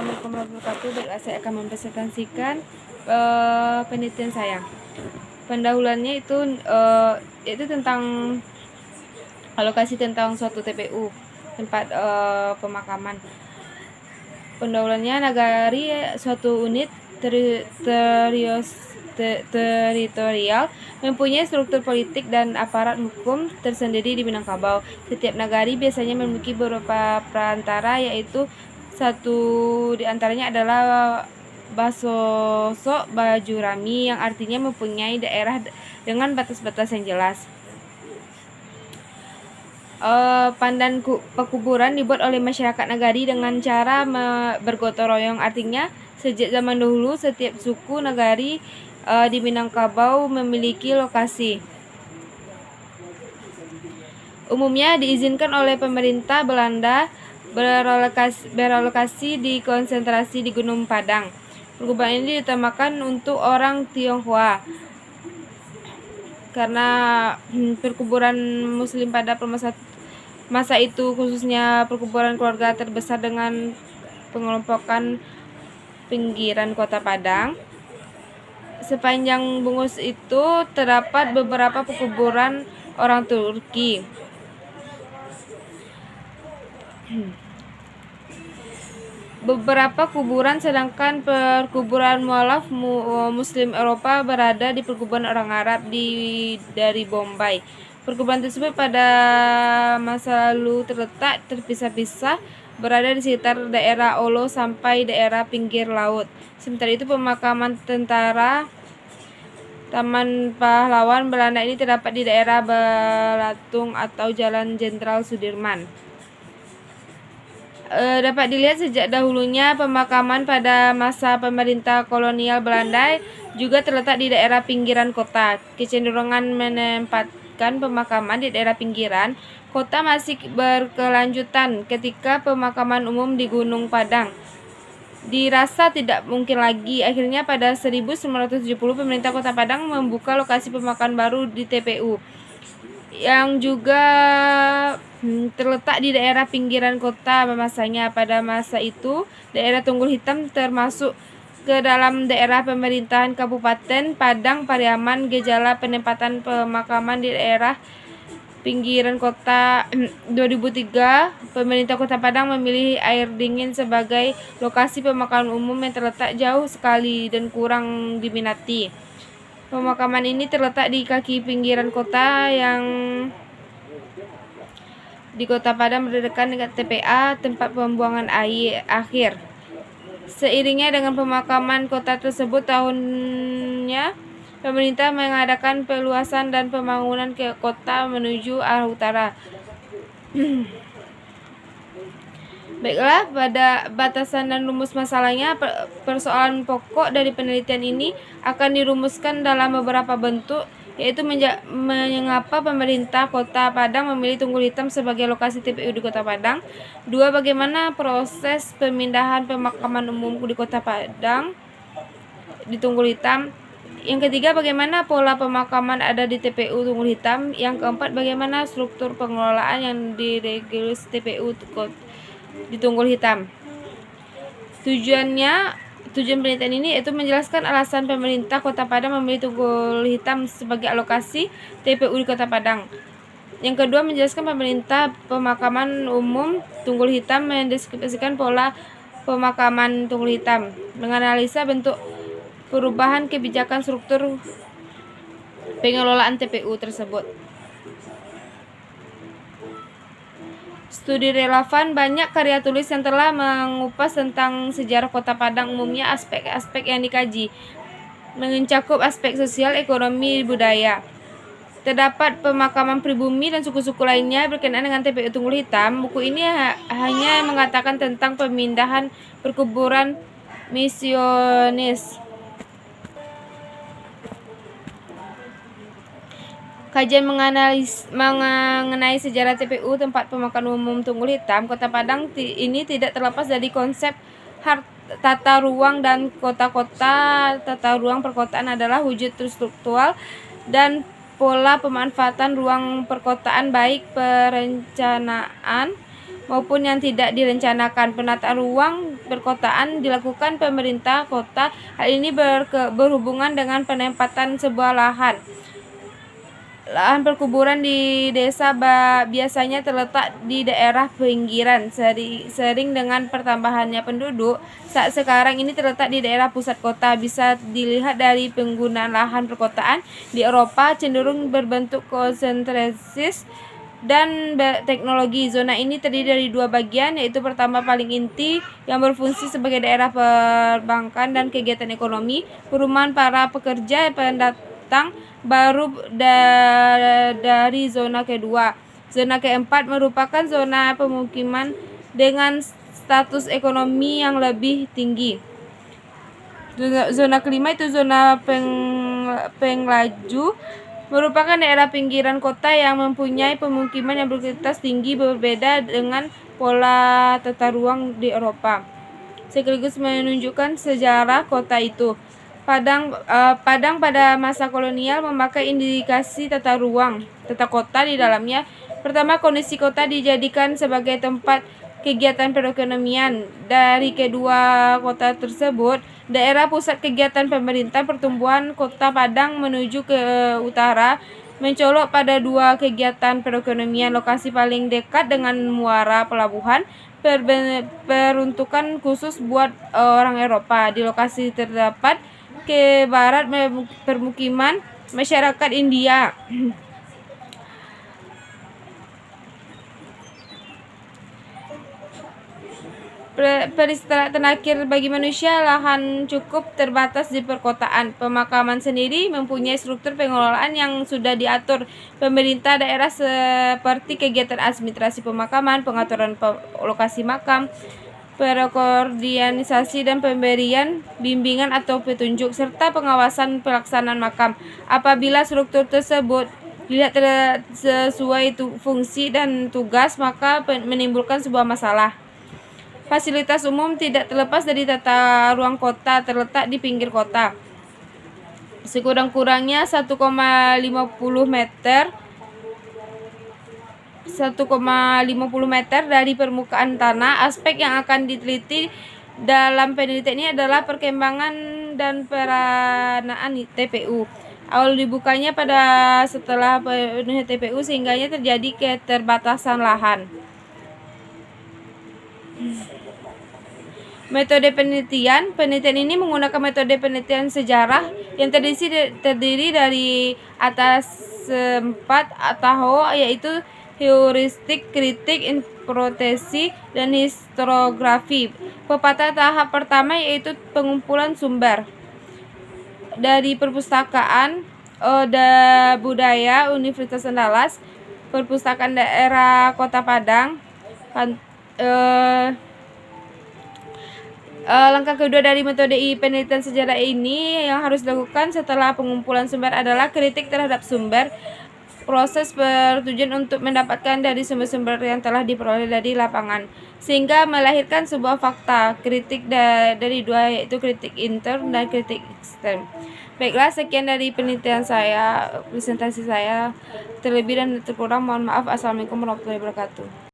Assalamualaikum warahmatullahi wabarakatuh. Baiklah, saya akan mempresentasikan penelitian saya. Pendahuluannya itu tentang alokasi tentang suatu TPU, tempat pemakaman. Pendahuluannya, nagari suatu unit teritorial mempunyai struktur politik dan aparat hukum tersendiri di Minangkabau. Setiap nagari biasanya memiliki beberapa perantara, yaitu satu di antaranya adalah Basosok Bajurami, yang artinya mempunyai daerah dengan batas-batas yang jelas. Pandan pekuburan dibuat oleh masyarakat nagari dengan cara bergotong royong. Artinya, sejak zaman dahulu setiap suku nagari di Minangkabau memiliki lokasi. Umumnya diizinkan oleh pemerintah Belanda beralokasi di konsentrasi di Gunung Padang. Perkuburan ini diutamakan untuk orang Tionghoa karena perkuburan Muslim pada masa itu, khususnya perkuburan keluarga terbesar dengan pengelompokan pinggiran kota Padang. Sepanjang Bungus itu terdapat beberapa perkuburan orang Turki. Beberapa kuburan, sedangkan perkuburan mualaf Muslim Eropa berada di perkuburan orang Arab dari Bombay. Perkuburan tersebut pada masa lalu terletak terpisah-pisah, berada di sekitar daerah Olo sampai daerah pinggir laut. Sementara itu, pemakaman tentara Taman Pahlawan Belanda ini terdapat di daerah Belatung atau Jalan Jenderal Sudirman. Dapat dilihat sejak dahulunya pemakaman pada masa pemerintah kolonial Belanda juga terletak di daerah pinggiran kota. Kecenderungan menempatkan pemakaman di daerah pinggiran kota masih berkelanjutan ketika pemakaman umum di Gunung Padang dirasa tidak mungkin lagi. Akhirnya pada 1970 pemerintah Kota Padang membuka lokasi pemakaman baru di TPU yang juga terletak di daerah pinggiran kota. Masanya pada masa itu daerah Tunggul Hitam termasuk ke dalam daerah pemerintahan Kabupaten Padang Pariaman. Gejala penempatan pemakaman di daerah pinggiran kota 2003, pemerintah Kota Padang memilih air dingin sebagai lokasi pemakaman umum yang terletak jauh sekali dan kurang diminati. Pemakaman ini terletak di kaki pinggiran kota yang di Kota Padang berdekatan dengan TPA, tempat pembuangan akhir. Seiringnya dengan pemakaman kota tersebut, tahunnya pemerintah mengadakan perluasan dan pembangunan ke kota menuju arah utara. Baiklah, pada batasan dan rumus masalahnya, persoalan pokok dari penelitian ini akan dirumuskan dalam beberapa bentuk, yaitu mengapa pemerintah Kota Padang memilih Tunggul Hitam sebagai lokasi TPU di Kota Padang. 2. Bagaimana proses pemindahan pemakaman umum di Kota Padang di Tunggul Hitam. Yang ketiga, bagaimana pola pemakaman ada di TPU Tunggul Hitam. Yang keempat, bagaimana struktur pengelolaan yang diregulasi TPU di Tunggul Hitam. Tujuan penelitian ini yaitu menjelaskan alasan pemerintah Kota Padang memilih Tunggul Hitam sebagai alokasi TPU di Kota Padang. Yang kedua, menjelaskan pemerintah pemakaman umum Tunggul Hitam mendeskripsikan pola pemakaman Tunggul Hitam, menganalisa bentuk perubahan kebijakan struktur pengelolaan TPU tersebut. Studi relevan. Banyak karya tulis yang telah mengupas tentang sejarah Kota Padang. Umumnya aspek-aspek yang dikaji mencakup aspek sosial, ekonomi, budaya. Terdapat pemakaman pribumi dan suku-suku lainnya berkenaan dengan TPU Tunggul Hitam. Buku ini hanya mengatakan tentang pemindahan perkuburan misionis. Kajian mengenai sejarah TPU, tempat pemakaman umum Tunggul Hitam, Kota Padang ini tidak terlepas dari konsep tata ruang dan kota-kota. Tata ruang perkotaan adalah wujud struktural dan pola pemanfaatan ruang perkotaan, baik perencanaan maupun yang tidak direncanakan. Penataan ruang perkotaan dilakukan pemerintah kota. Hal ini berhubungan dengan penempatan sebuah lahan perkuburan di desa biasanya terletak di daerah pinggiran. Sering dengan pertambahannya penduduk, saat sekarang ini terletak di daerah pusat kota. Bisa dilihat dari penggunaan lahan perkotaan di Eropa cenderung berbentuk konsentrasis dan teknologi. Zona ini terdiri dari dua bagian, yaitu pertama paling inti yang berfungsi sebagai daerah perbankan dan kegiatan ekonomi, perumahan para pekerja pendatang baru dari zona kedua. Zona keempat merupakan zona pemukiman dengan status ekonomi yang lebih tinggi. Zona kelima itu zona penglaju, merupakan daerah pinggiran kota yang mempunyai pemukiman yang berkualitas tinggi, berbeda dengan pola tata ruang di Eropa. Sekaligus menunjukkan sejarah kota itu. Padang pada masa kolonial memakai indikasi tata kota di dalamnya. Pertama, kondisi kota dijadikan sebagai tempat kegiatan perekonomian. Dari kedua kota tersebut, daerah pusat kegiatan pemerintah, pertumbuhan kota Padang menuju ke utara mencolok pada dua kegiatan perekonomian. Lokasi paling dekat dengan muara pelabuhan peruntukan khusus buat orang Eropa. Di lokasi terdapat ke barat permukiman masyarakat India. Peristirahatan akhir bagi manusia, lahan cukup terbatas di perkotaan. Pemakaman sendiri mempunyai struktur pengelolaan yang sudah diatur pemerintah daerah seperti kegiatan administrasi pemakaman, pengaturan lokasi makam, perekoordinasi dan pemberian bimbingan atau petunjuk, serta pengawasan pelaksanaan makam. Apabila struktur tersebut tidak sesuai fungsi dan tugas, maka menimbulkan sebuah masalah. Fasilitas umum tidak terlepas dari tata ruang kota, terletak di pinggir kota. Sekurang-kurangnya 1,50 meter dari permukaan tanah. Aspek yang akan diteliti dalam penelitian ini adalah perkembangan dan peranaan TPU. Awal dibukanya pada setelah penuhnya TPU, sehingga terjadi keterbatasan lahan. Metode penelitian ini menggunakan metode penelitian sejarah yang terdiri dari atas 4 tahap, yaitu heuristik, kritik, interpretasi, dan historiografi. Pada tahap pertama yaitu pengumpulan sumber dari perpustakaan Oda Budaya Universitas Andalas, perpustakaan daerah Kota Padang. Langkah kedua dari metode penelitian sejarah ini yang harus dilakukan setelah pengumpulan sumber adalah kritik terhadap sumber. Proses bertujuan untuk mendapatkan dari sumber-sumber yang telah diperoleh dari lapangan, sehingga melahirkan sebuah fakta. Kritik dari dua, yaitu kritik intern dan kritik ekstern. Baiklah, sekian dari penelitian saya, presentasi saya. Terlebih dan terkurang mohon maaf. Assalamualaikum warahmatullahi wabarakatuh.